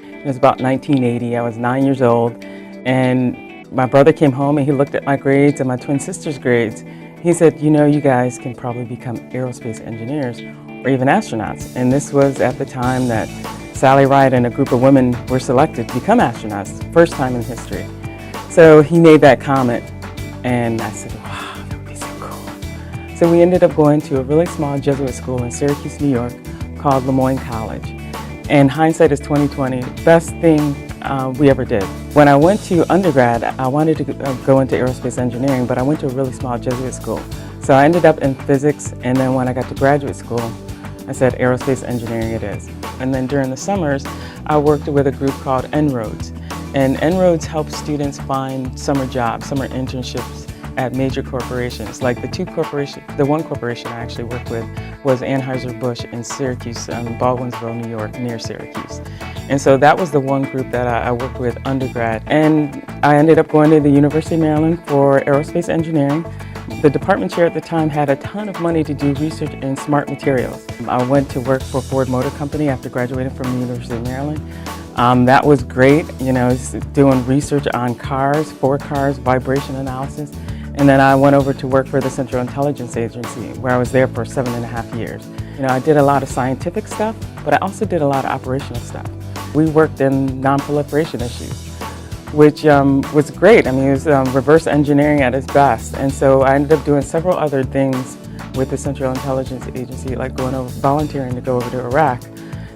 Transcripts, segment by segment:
It was about 1980. I was 9 years old, and my brother came home and he looked at my grades and my twin sister's grades. He said, you know, you guys can probably become aerospace engineers or even astronauts. And this was at the time that Sally Ride and a group of women were selected to become astronauts, first time in history. So he made that comment, and I said, wow, that would be so cool. So we ended up going to a really small Jesuit school in Syracuse, New York, called Lemoyne College. And hindsight is 2020, best thing we ever did. When I went to undergrad, I wanted to go into aerospace engineering, but I went to a really small Jesuit school. So I ended up in physics, and then when I got to graduate school, I said aerospace engineering it is. And then during the summers, I worked with a group called En-ROADS. And En-ROADS helps students find summer jobs, summer internships at major corporations. Like the one corporation I actually worked with was Anheuser-Busch in Syracuse, Baldwinsville, New York, near Syracuse. And so that was the one group that I worked with undergrad. And I ended up going to the University of Maryland for aerospace engineering. The department chair at the time had a ton of money to do research in smart materials. I went to work for Ford Motor Company after graduating from the University of Maryland. That was great, you know, doing research on cars, for cars, vibration analysis. And then I went over to work for the Central Intelligence Agency, where I was there for 7.5 years. You know, I did a lot of scientific stuff, but I also did a lot of operational stuff. We worked in non-proliferation issues, which was great. I mean, it was reverse engineering at its best. And so I ended up doing several other things with the Central Intelligence Agency, like volunteering to go over to Iraq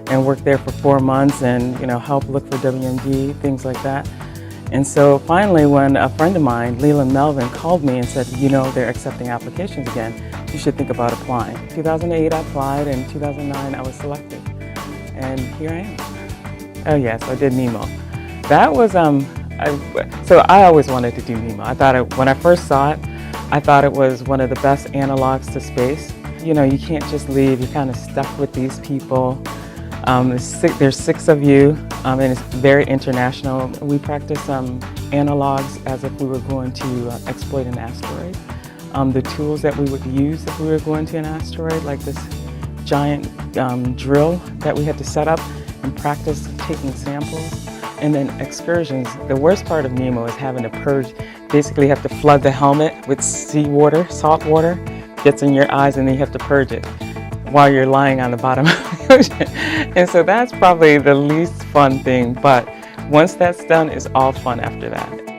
and work there for 4 months and, you know, help look for WMD, things like that. And so finally, when a friend of mine, Leland Melvin, called me and said, you know, they're accepting applications again, you should think about applying. 2008 I applied, and 2009 I was selected. And here I am. Oh yes, I did NEMO. That was, so I always wanted to do NEMO. I thought when I first saw it, I thought it was one of the best analogs to space. You know, you can't just leave, you're kind of stuck with these people. There's 6 of you, and it's very international. We practice analogs as if we were going to exploit an asteroid. The tools that we would use if we were going to an asteroid, like this giant drill that we had to set up and practice taking samples. And then excursions. The worst part of NEMO is having to purge. Basically, you have to flood the helmet with seawater, salt water, gets in your eyes, and then you have to purge it while you're lying on the bottom of the ocean. And so that's probably the least fun thing, but once that's done, it's all fun after that.